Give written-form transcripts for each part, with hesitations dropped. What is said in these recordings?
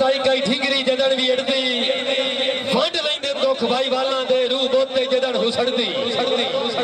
ताई कई ठिकरी जदन भी अड़दी फंड लेंदे दुख भाई वाला दे रूह बोते जदन हुसड़दी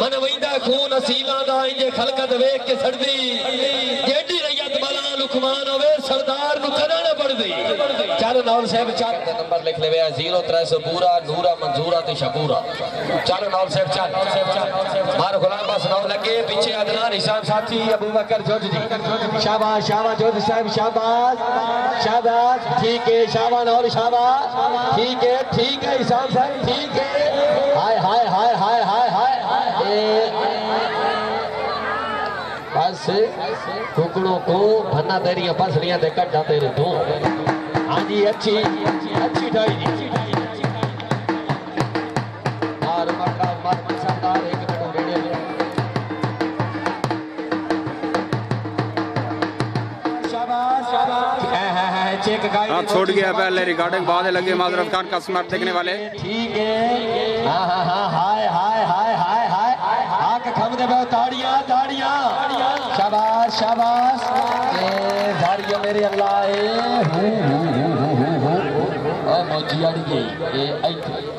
मन वैंदा खून असीला दा इंजे खलकत वेख के सड़दी जेडी रैयत बला लुकमान होवे सरदार नु कदा ना पड़दी चल नौल साहब चल नंबर लिख लेवे 0300 पूरा नूरा मंजूरा ते शकूरा चल नौल साहब चल मार गुलाम बस नौ लगे पीछे अदनान हिसाब साथी अबू बकर जोध जी शाबाश शाबाश जोध साहब शाबाश शाबाश ठीक है शाबाश और शाबाश ठीक है हिसाब साहब ठीक है हाय हाय हाय हाय हाय हाय बस कुकड़ों को भन्ना तेरिया पसलियां ते कट्टा तेरे दो हाँ जी अच्छी अच्छी ढाई जी मार मक्का मार मसादार एक मिनट रेडियो में शाबाश शाबाश चेक गाइड आप छोड़ गया पहले रिकॉर्डिंग बाद लगे माजरत खान का स्मार्ट देखने वाले ठीक है हाँ हाँ हाँ हाय हाय हाय हाय हाय आके खम दे ताड़ियां ताड़ियां शाबाश शाबाश झाड़ियों मेरे अल्लाह ओ मौजी अड़ी गई ए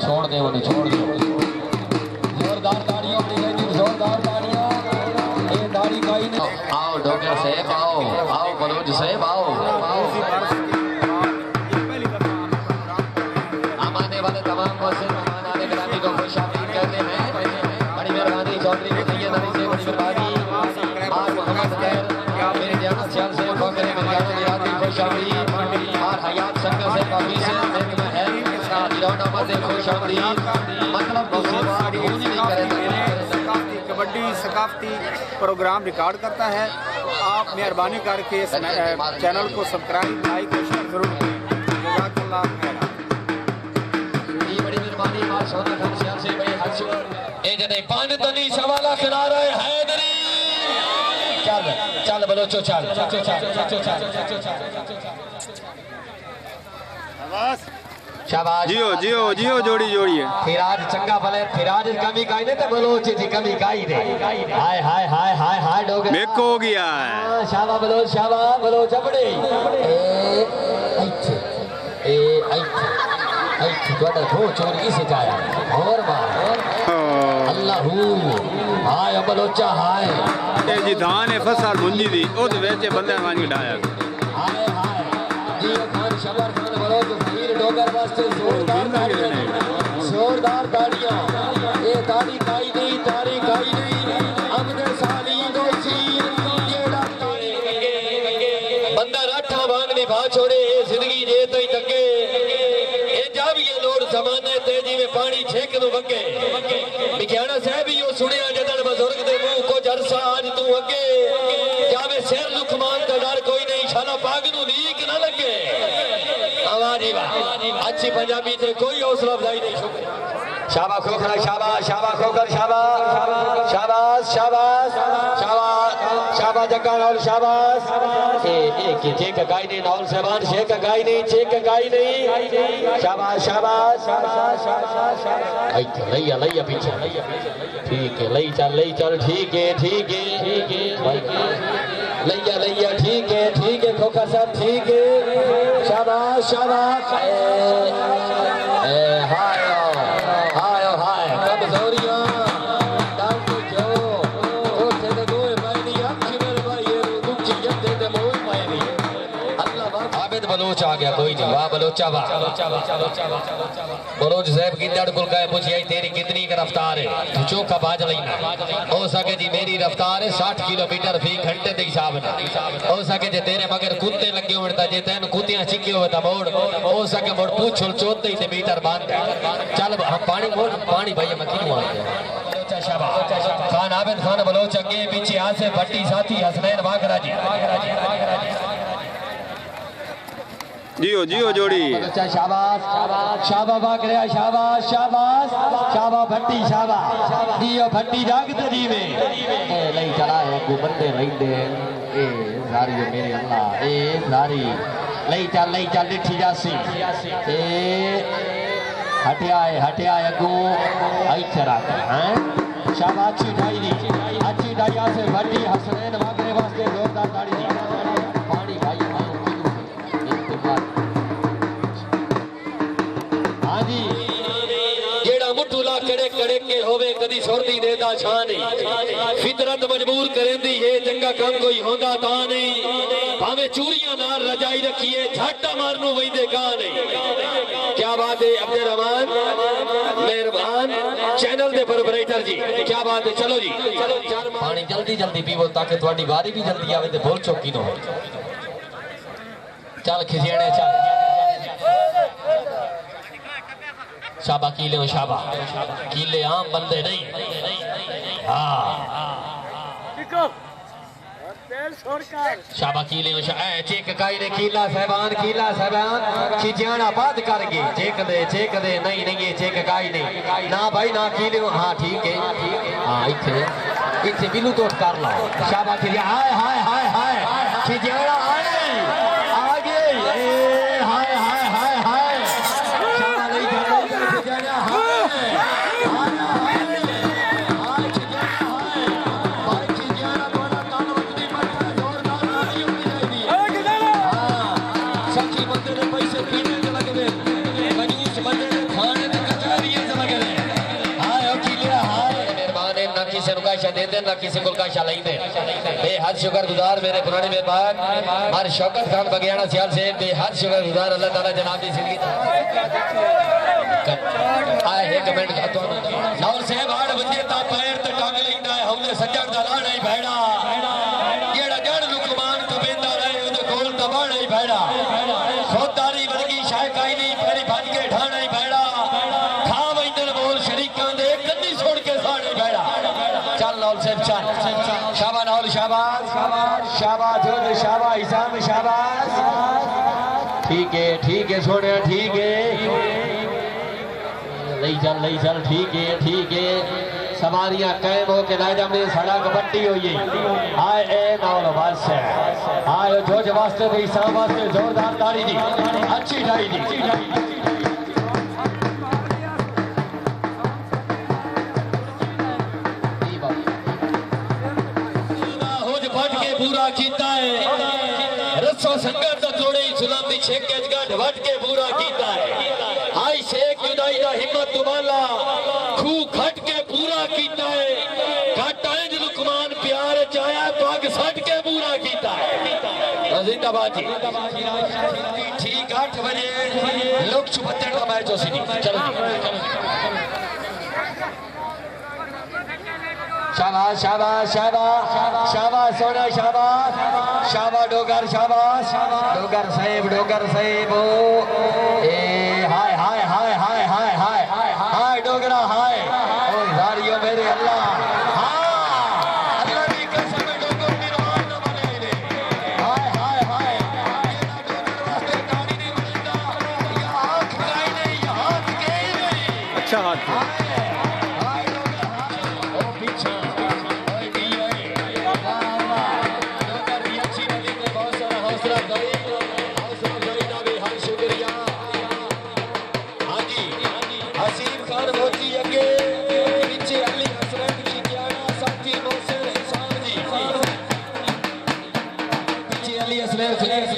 छोड़ दे उन्हें छोड़ दे जोरदार ताड़ियों जोरदार ताड़ियों ए दाढ़ी काई नहीं आओ डॉक्टर साहब आओ बलोच साहब आओ आने वाले तमाम मुस्लिम मेहमान आने गिरामी को खुशामदीद कहते हैं बड़ी मेहरबानी चौधरी सैयद अली से बड़ी मेहरबानी और मोहम्मद खैर मेरे जाना सियाल से फोकरे में जानो गिराती खुशामदीद और हयात संघ से काफी से एक महल दिलौना मजे खुशामदीद मतलब मुसीबत पूरी नहीं करे कबड्डी सकाफती प्रोग्राम रिकॉर्ड करता है आप मेहरबानी करके इस चैनल को सब्सक्राइब लाइक और शेयर जरूर करें जज़ाकल्लाह खैर सोना खान सियाल से बड़े हर्ष ए जने पान तनी सवाला किनारा है हैदरी चल चल बलोचो चल शाबाश जियो जियो जियो जोड़ी जोड़ी है फिराज चंगा भले फिराज कमी काई ने ते बलोच जी कमी काई दे हाय हाय हाय हाय हाय डोगे मेको हो गया है शाबाश बलो जबड़े ए थोड़ा चोरी से जाया और अल्लाहू हाय बलोचा हाय ए जी धान है फसल मुंजी दी ओ तो वेचे बंदे मान के डाया हाय हाय जी खान शबर खान बलोच वीर डोगर वास्ते जोरदार ताड़ियां ए ताड़ी काई नहीं अमदे साली दोसी जेड़ा ताड़ी बंदा राठा वांग निभा छोड़े जिंदगी जे तई तके जमाने तेजी में पानी छेक नु वगे बिख्याना साहब यो सुनिया जदन बुजुर्ग दे मुंह को जरसा आज तू अगे जावे सिर लुकमान का डर कोई नहीं शाला पाग नु लीक ना लगे आवाज ही वाह अच्छी पंजाबी थे कोई हौसला अफजाई नहीं शुक्र शाबाश खोखरा शाबाश खोकर शाबाश जग्गा नौल शाबाश एक चेक गाई नहीं नौल साहबान शेख गाई नहीं शाबाश लैया पीछे ठीक है लई चल ठीक है लैया ठीक है खोखर साहब ठीक है शाबाश हाय कमजोरियां डांटो जो ओठे दे गोए मायनी अखी मेरे भाई दुखी जंदे दे मोई मायनी अल्लाह आबिद बलोच आ गया कोई नहीं वाह बलोचा वाह बलोच साहब की दड़ कुल गए पूछी तेरी कितनी रफ्तार है तू चौका बाज लेना हो सके जी मेरी रफ्तार है 60 किलोमीटर फी घंटे के हिसाब से हो सके जे तेरे मगर कुत्ते लगे होता जे तेन कुत्तियां चिके हो ता मोड़ हो सके मोड़ पूछ चोते ही मीटर बांध चल हम पानी भाई मैं क्यों आ खान आबिद खान बलोच अगे पीछे आसे भट्टी साथी हसनैन वागरा जी जियो जोड़ी शाबाश वागरा शाबाश भट्टी शाबाश जियो भट्टी जागते जी में नहीं चला है को बंदे लेंदे ए सारी मेरे अल्लाह ए सारी नहीं चल लिठी जासी ए हटिया अगो ऐचरा हैं शाबाश अच्छी डाई से भट्टी हसनैन वागरे वास्ते जोरदार ताड़ी पानी भाई छोड़ती देता छा नहीं फितरत मजबूर करेंदी है चंगा काम कोई होंदा ता नहीं भावे चूरियां नाल रजाई रखिए झट्टा मारनू वहींदे का नहीं। क्या बात है अब्दुल रहमान मेहरबान चैनल दे प्रोपराइटर जी, क्या बात है। चलो जी पानी जल्दी जल्दी पीवो ताकि तुम्हारी बारी भी जल्दी आवे ते भूल चौकी न हो। चल खिसियाने चल शाबा कीले शाबा कीले आम बंदे नहीं। हाँ शाबा कीले चेक काई ने कीला साहबान खिजाना बात कर गए चेक दे नहीं नहीं चेक काई नहीं ना भाई ना कीले। हाँ ठीक है हाँ इथे बिलू तो कर ला शाबा खिजा हाय हाय हाय हाय खिजाना आ गए हाय हाय हाय हाय शाबा नहीं जाना खिजाना देते ना किसी को काशा लेंदे बेहद शुक्रगुजार मेरे पुराने मेहमान हर शौकत खान बगियाना सियाल से बेहद शुक्रगुजार अल्लाह ताला जनाब दी जिंदगी आए है कमेंट का तो नौर से बाड़ बंदे ता पैर ते टांग लेंदा है हमने सज्जड़ दा लाना ही भैड़ा जेड़ा जड़ लुकमान तो बेंदा रहे ओदे कोल ता बाड़ा ही भैड़ा खोदारी वर्गी शाय काई नहीं फेरी भज के ढाना ही भैड़ा खा वंदन बोल शरीकां दे कन्नी छोड़ के साड़े भैड़ा। चल नौल से चल शाबा नौल शाबाश शाबाश जोर शाबाश हिसाब शाबाश ठीक है सोने ठीक है ले चल ठीक है सवारियां कैम हो के लाजा में सड़क बट्टी हुई आए ए नौल बस आए जोज वास्ते भाई साहब वास्ते जोरदार ताड़ी दी अच्छी ताड़ी दी। पूरा कीता है रसो संगत तोड़े सुलामी छेके गढ़ वट के पूरा कीता है हाय शेख जुदाई दा हिम्मत तुम्हारा खू खट के पूरा कीता है घाटाएं लुकमान प्यार चाया पग सट के पूरा कीता है। जिंदाबाद जी ठीक 8 बजे लोग छुपत्ते का मैच हो सी चलो शाबाश शाबाश शाबाश शाबाश सोना शाबाश शाबाश डोगर शाबाश डोगर साहेब ए हाय हाय हाय हाय हाय हाय हाय डोगरा हाय ओ जारियो मेरे अल्लाह हाँ अल्लाह की कसम डोगर निर्वाण न बने रे हाय हाय हाय ये डोगर वास्ते गाड़ी नहीं मिलता ये आंख गाई नहीं ये हाथ के नहीं अच्छा हाथ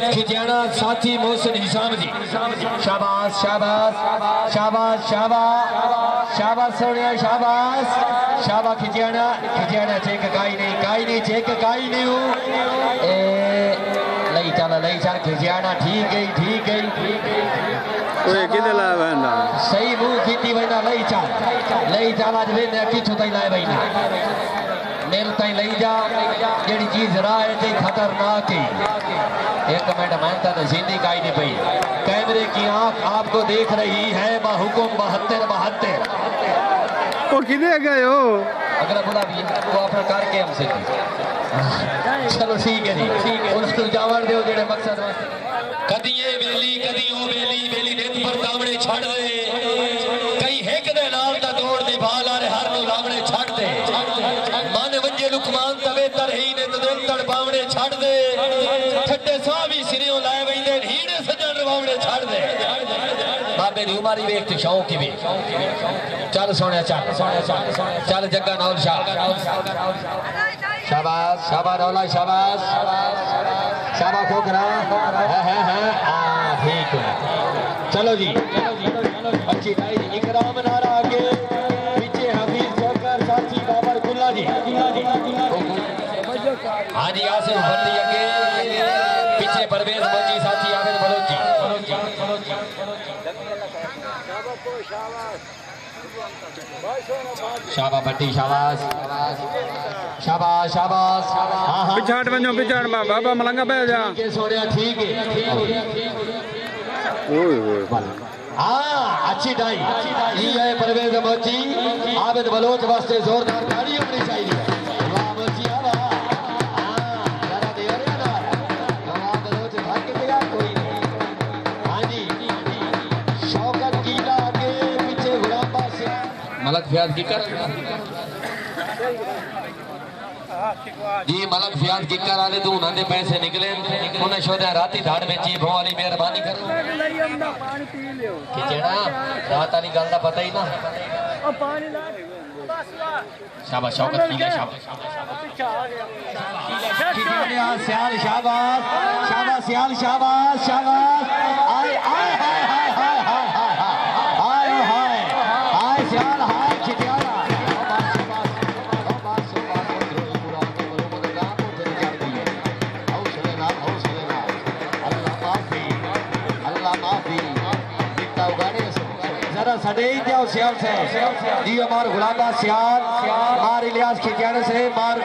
खिजाना साथी मोहसिन हिसाम जी शाबाश शाबाश शाबाश शाबाश शाबाश सोनिया शाबाश शाबाश खिजाना चेक काई नहीं चेक काई नहीं हूँ लई चल खिजाना ठीक है ओए किदे ला वंदा सही मुंह कीती वंदा लई चल आज वेने किथों ताई लाए वईना मेल ताई लई जा जेड़ी चीज राह ते खतरनाक है। एक मिनट मेहनत नशीनी काई नहीं पई कैमरे की आंख आपको देख रही है बाहुकुम 72 वो किदे गए हो अगर बुला भी वो अपना करके हमसे चलो ठीक है जी ठीक है उनको जावड़ दो जेड़े मकसद कदी ये बेली कदी ओ बेली नित पर तावड़े छड़ दे कई हेक दे नाल दा दौड़ दी भाल आ रे हर नु लावणे छड़ दे मन वंजे लुकमान तवे तरही ने तदन तड़ बावणे छड़ दे ठड्डे साह भी सिरियों लाए वंदे हीड़े सजन रवावणे छड़ दे बाबे दी उमारी वेख ते शौक भी चल सोने चल जग्गा नौल शाह शाबाश शाबाश रौला शाबाश शाबाश खोखरा है ठीक है चलो जी अच्छी इकराम नारा आगे पीछे हफीज जोकर साथी हाँ जी आसिफ बंदी अगे पीछे परवेज मोची साथी आवेद बलोची शाबाश भट्टी शाबाश शाबाश शाबाश पिछाड़ वञो पिछाड़ बाबा मलंगा पे जा के सोनिया ठीक है ओए ओए हाँ अच्छी डाई ये है परवेज मोची आवेद बलोच वास्ते जोरदार ताली होनी चाहिए वाह मोची वाह हाँ जरा दे रे ना वाह बलोच भाग के गया कोई नहीं हाँ जी शौकत कीला आगे पीछे गुलाम बास मलक फयाज की कर जी मलक फयाज की कर आले तू उन्होंने पैसे निकले उन्हें शोधा राती धाड़ में जी भो वाली मेहरबानी कर कि जेड़ा रात वाली गल दा पता ही ना शाबाश शौकत कीला शाबाश सियाल शाबाश शाबाश सियाल शाबाश शाबाश आय आय हाय हाय हाय हाय हाय हाय हाय सियाल हाय चिटियाला सदैव जाओ सियाल से जी हमार गुलाबा सियाल मार इलियास खिजाने से मार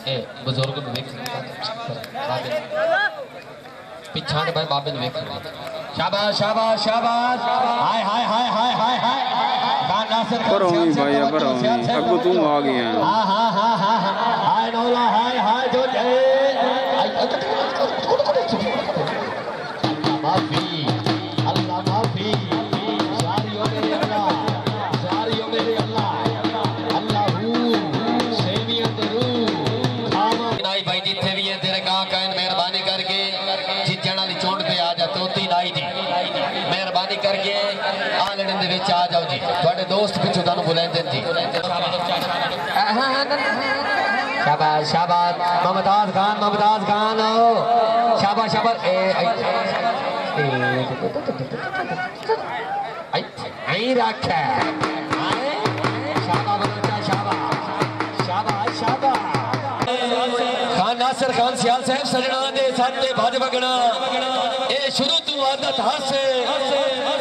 ए बुजुर्ग में देख पिछाड़ भाई बाबे ने देख शाबाश शाबाश शाबाश हाय हाय हाय हाय हाय हाय खान नासिर पर होई भाई पर होई अगो तू आ गया हां हां हां हां हाय नौला हाय हाय जो माफी अल्लाह माफी जारियो मेरे अल्लाह अल्लाह हू सेवियत रू खावा नाई भाई जिथे भी है तेरे गा कायन मेहरबानी करके जिजण वाली चोंड पे आ जा तोती नाई जी मेहरबानी करके आलड़े दे विच आ जाओ जी ਤੁਹਾਡੇ दोस्त पिछू ਤੁਹਾਨੂੰ बुलांदे जी शाबाश शाबाश ममताज खान शाबाश शाबाश आई रखा शाबाश बच्चा शाबाश शाबाश शाबाश खान नासिर खान सियाल साहब सजना दे साथे भज बगना ए शुरू तू आदत हासे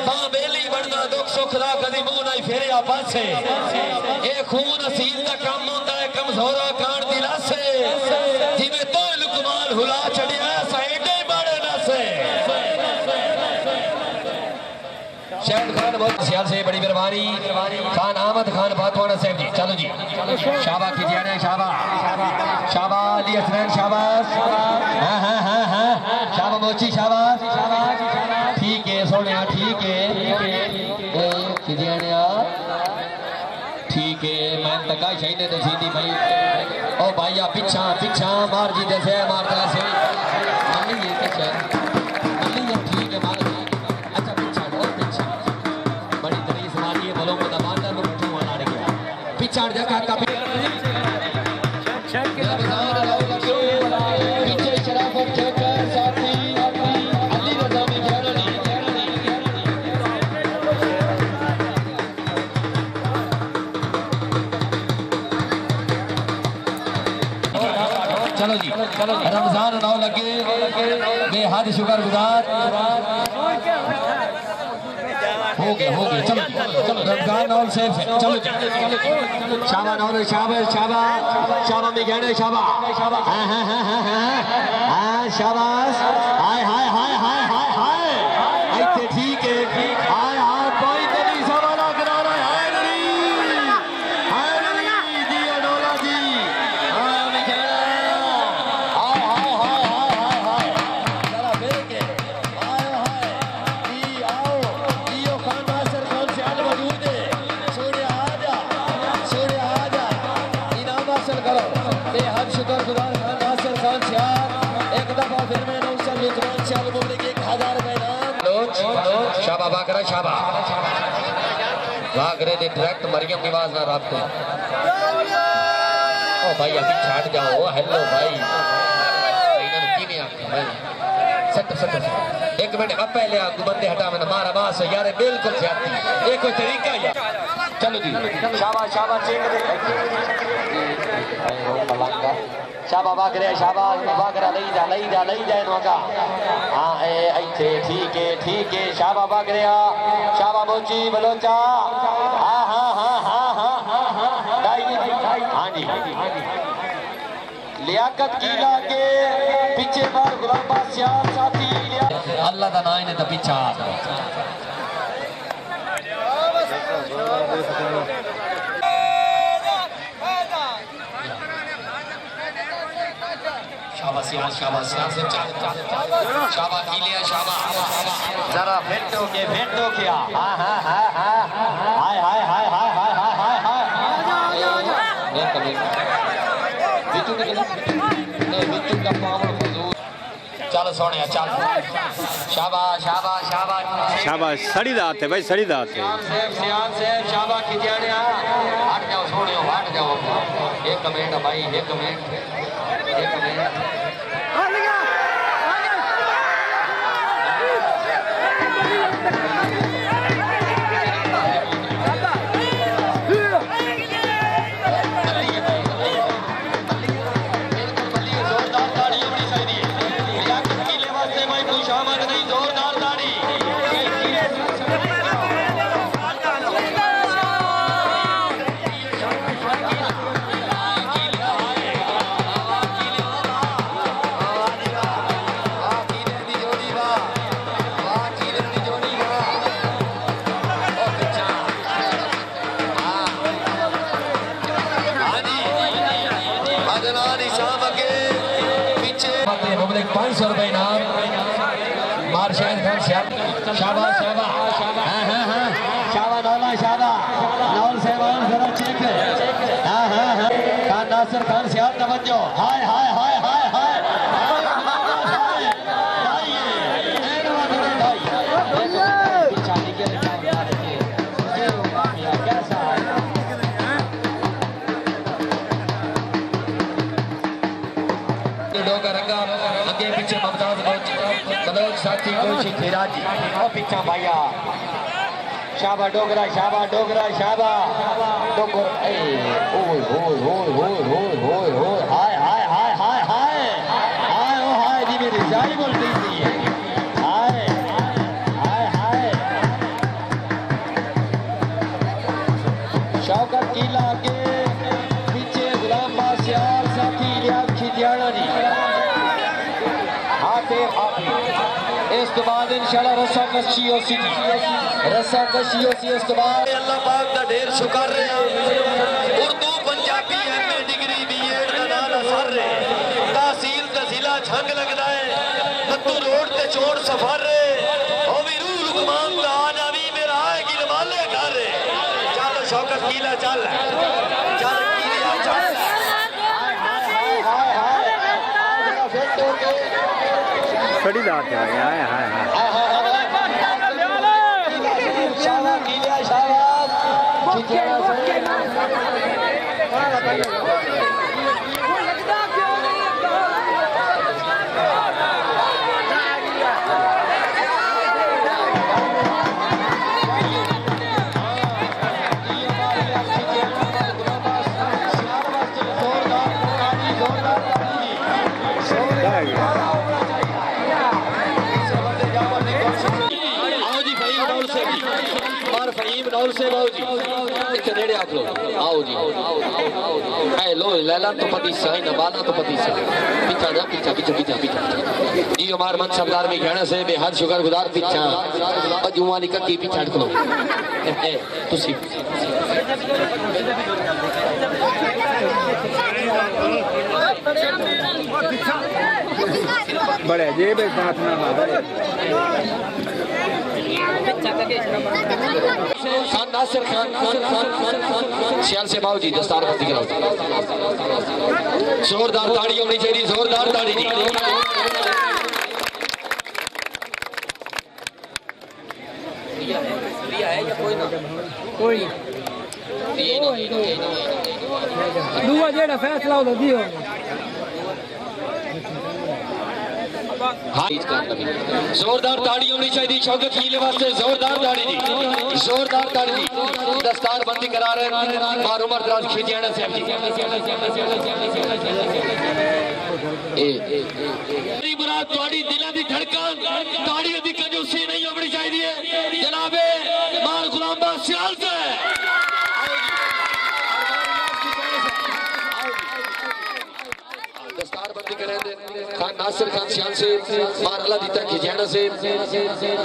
मां बेली बनना दुख सुख दा कदी मुंह नहीं फेरिया पासे ए खून असील दा काम होंदा है कमजोरा कान दी लासे जिवें तो लुकमान हुला छड़िया साइडे बाड़े नासे शहद खान बहुत सियाल से बड़ी मेहरबानी खान अहमद खान बातवाना साहब जी चलो जी शाबाश कीजिए शाबाश शाबाश अली हसनैन शाबाश हाँ हाँ हाँ हाँ शाबाश मोची शाबाश ठीक है सोने ठीक है कीजिए ठीक है मैं तका शाही ने सीधी भाई ओ भाईया पिछा पिछा मार जी जैसे मार जैसे मनी ये क्या मनी ये ठीक है मार अच्छा पिछा और पिछा बड़ी तरीस मारी है बलों को दबाना लोग क्यों आ गया पिछा जगह का पीछे शराफत ठेकर साथी अली रजा में जानी चलो जी रमजान नाव लगे बेहद शुक्रगुजार हो गया चलो रमजान नाव से चलो शाबा नाव शाबा शाबा शाबा में कहने शाबा हाँ हाँ हाँ हाँ हाँ शाबाश हाय हाय हाय हाय हाय हाय ऐसे ठीक है हाय हाय कोई तेरी सवाला करा रहा है हाय नली जी अडोला जी हाय में कहना हाय हाय हाय हाय हाय जरा बेके हाय हाय जी आओ जियो खान नासिर खान से आज मौजूद है सूर्य आजा इनाम हासिल करो बेहद शुक्रगुजार खान नासिर खान से एक दफा फिर मैं नौसर विक्रांत से मुबारक 1000 रुपए इनाम शाबा बाकरा शाबा बाकरे दे डायरेक्ट मरियम निवाज ना राब्ते ओ भाई अभी छाट जाओ हेलो भाई इन्होंने की नहीं आखा भाई सट सट एक मिनट अब पहले आपको बंदे हटा मैंने मारा बास यार बिल्कुल ज्यादा ये कोई तरीका यार चलो जी शाबाश शाबाश चेक दे शाबाश बागरे शाबाश बागरा ले जा इनका हां ए इथे ठीक है शाबाश बागरे शाबाश मोची बलोचा हां हां हां हां हां हां जी लियाकत की लागे पीछे बार गुलाबा श्याम साथी अल्लाह का नाम है तो पीछा शाबाश शाबाश शाबाश शाबाश की लिया शाबाश जरा फेंटो के हां हां हां हाय हाय हाय हाय हाय हाय हाय बिट्टू का पावर फजूल चल सोनिया चल शाबाश शाबाश शाबाश शाबाश सड़ी दात है भाई सड़ी दात है सियान से शाबाश खिजानिया हट जाओ सोनियो हट जाओ एक मिनट भाई एक मिनट ₹500 इनाम मार्शल खान शाबाश शाबाश हाँ हाँ हाँ शाबाश नौला शाबाश नौल सेवान जरा चेक हाँ हाँ हाँ खान नासिर खान सियाद तवज्जो हाय हाय हाय हाय हाय पीछे ममताज बलोच साथी कोशी खिराजी और पीछा भैया शाबा डोगरा शाबा डोगर ओए हाय हाय हाय हाय हाय हाय ओ हाय जी मेरी जाई बोलती थी हाय हाय हाय शौकत किला के पीछे गुलाम बादशाह साथी लिया खिदियाना जी इस तो बाद इंशाल्लाह रस्सा कशी होसी इस तो बाद अल्लाह पाक दा ढेर शुक्र है Urdu Punjabi MA degree BEd दा नाल असर है तहसील दा जिला झंग लगदा है मत्तू रोड ते चोर सफर है ओ भी रूह लुकमान दा आजावी मेरा है कि लमाले घर है चल शौकत कीला चल कीला चल सड़ी दात है भाई हाय हाय हाय शाबाश कीलिया शाबाश से बाबू जी इतने नेड़े आप लोग आओ जी ऐ लो लैला तो पति सही न बाला तो पति सही पीछा जा पीछा जी हमार मन सरदार में कहना से बेहद शुक्रगुजार पीछा अजुवानी कत्ती पीछा हट लो ए तुसी बड़े जेब साथ ना बाबा खान नासिर खान सियाल से बाबू जी दस्तार पर दिखलाओ जोरदार ताड़ी होनी चाहिए जोरदार ताड़ी जी कोई दूआ जेड़ा फैसला होता दियो जोरदार ताड़ी होनी चाहिए शौकत हीले वास्ते जोरदार ताड़ी दी जोरदार ताड़ी दी दस्तार बंदी करा रहे मार उमर दराज खिजियाना साहब जी ए मुराद तोड़ी दिल दी धड़कन ताड़ी दी कंजूसी नहीं होनी चाहिए जनाबे मार गुलाम बा सियाल से दस्तार बंदी करें खान नासिर खान सियाल से मार अल्लाह दीता खिजियाना से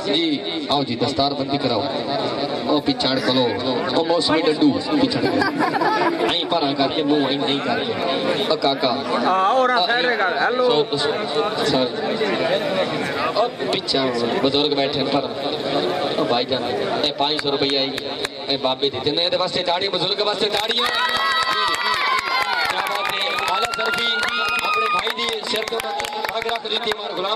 जी आओ जी दस्तार बंदी कराओ ओ पिछाड़ कलो ओ मौसमी डंडू पिछाड़ आई परा करके मुंह आई नहीं करके ओ काका और खैरेगा हेलो सर ओ पीछा बुजुर्ग बैठे पर ओ भाईजान ए 500 रुपया आई ए बाबे दी ने दे वास्ते ताड़ी बुजुर्ग वास्ते ताड़ियां क्या बात है आला सरफी अपने भाई दी सिर तो आग रख दी मार गुलाम